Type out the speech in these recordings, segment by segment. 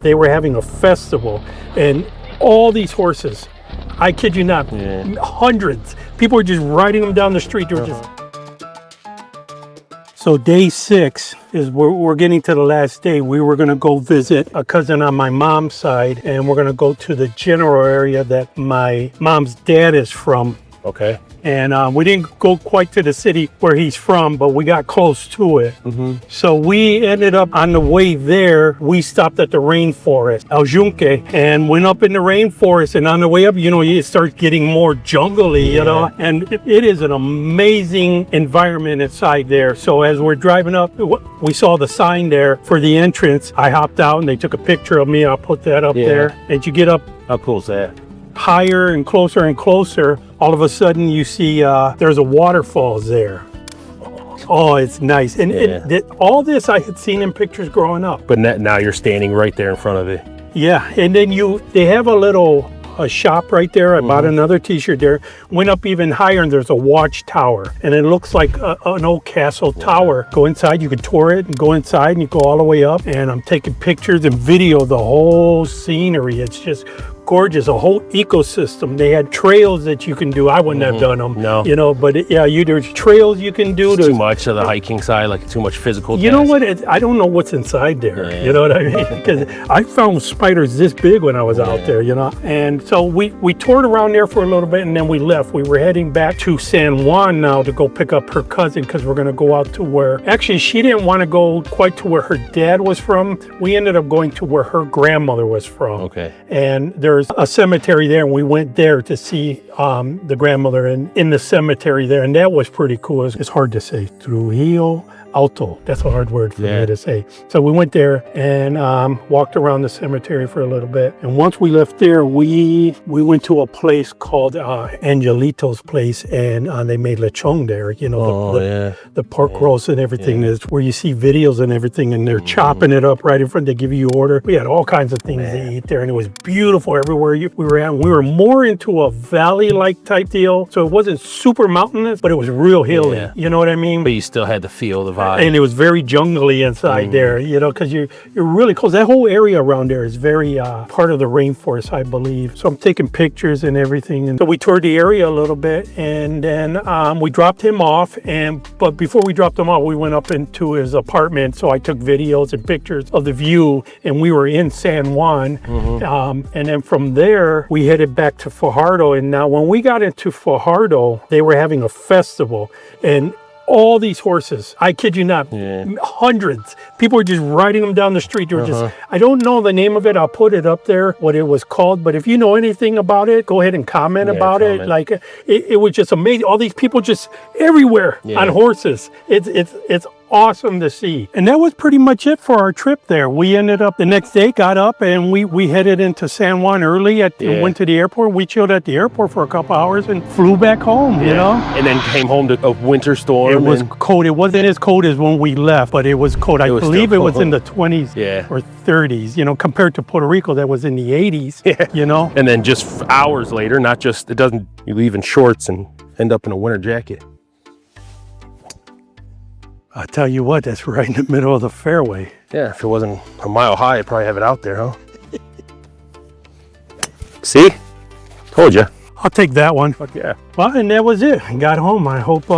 They were having a festival, and all these horses, I kid you not, hundreds. People were just riding them down the street. They were just... So day 6 is we're getting to the last day. We were going to go visit a cousin on my mom's side, and we're going to go to the general area that my mom's dad is from. Okay. And we didn't go quite to the city where he's from, but we got close to it. So we ended up on the way there, we stopped at the rainforest, Yunque, and went up in the rainforest. And on the way up, you know, it starts getting more jungly, you know, and it is an amazing environment inside there. So as we're driving up, we saw the sign there for the entrance. I hopped out and they took a picture of me. I'll put that up there. And you get up. How cool is that? Higher and closer, all of a sudden you see there's a waterfalls there. Oh, it's nice. And all this I had seen in pictures growing up. But now you're standing right there in front of it. Yeah, and then they have a shop right there. I bought another t-shirt there. Went up even higher and there's a watchtower. And it looks like an old castle tower. Go inside, you can tour it and go inside and you go all the way up. And I'm taking pictures and video of the whole scenery. It's just gorgeous, a whole ecosystem. They had trails that you can do. I wouldn't have done them, you know, but there's trails you can do. Too much of the hiking side, like too much physical. You know what? I don't know what's inside there. You know what I mean? Because I found spiders this big when I was out there, you know. And so we toured around there for a little bit and then we left. We were heading back to San Juan now to go pick up her cousin because we're going to go out to where, actually she didn't want to go quite to where her dad was from. We ended up going to where her grandmother was from. Okay. And there's a cemetery there and we went there to see the grandmother in the cemetery there, and that was pretty cool. It's hard to say. Trujillo Alto. That's a hard word for me to say. So we went there and walked around the cemetery for a little bit. And once we left there, we went to a place called Angelito's place, and they made lechón there. You know, the pork roast and everything is where you see videos and everything, and they're chopping it up right in front. They give you order. We had all kinds of things to eat there, and it was beautiful everywhere we were at. We were more into a valley-like type deal, so it wasn't super mountainous, but it was real hilly. You know what I mean? But you still had the feel, the vibe. And it was very jungly inside there, you know, because you're really close. That whole area around there is very part of the rainforest, I believe. So I'm taking pictures and everything. And so we toured the area a little bit, and then we dropped him off. But before we dropped him off, we went up into his apartment. So I took videos and pictures of the view, and we were in San Juan. And then from there, we headed back to Fajardo. And now when we got into Fajardo, they were having a festival, and all these horses, I kid you not, hundreds. People were just riding them down the street. They were just, I don't know the name of it. I'll put it up there, what it was called. But if you know anything about it, go ahead and comment about it. Like, it was just amazing. All these people just everywhere on horses. It's awesome to see. And that was pretty much it for our trip there. We ended up the next day, got up, and we headed into San Juan early. Went to the airport. We chilled at the airport for a couple hours and flew back home, you know? And then came home to a winter storm. It was cold. It wasn't as cold as when we left, but it was cold. I believe it was in the 20s or 30s, you know, compared to Puerto Rico that was in the 80s, you know? And then just hours later, you leave in shorts and end up in a winter jacket. I'll tell you what, that's right in the middle of the fairway. Yeah, if it wasn't a mile high, I'd probably have it out there, huh? See? Told you. I'll take that one. Fuck yeah. Well, and that was it. I got home. I hope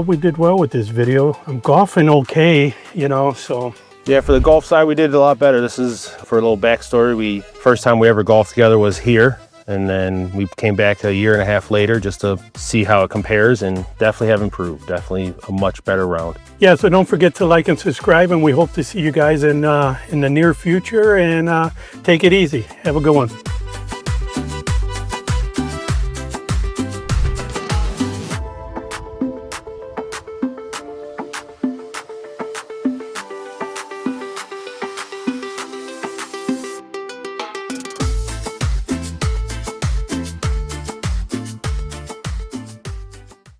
we did well with this video. I'm golfing okay, you know, so. Yeah, for the golf side, we did a lot better. This is, for a little backstory, first time we ever golfed together was here. And then we came back a year and a half later just to see how it compares, and definitely have improved. Definitely a much better round. Yeah, so don't forget to like and subscribe, and we hope to see you guys in the near future, and take it easy. Have a good one.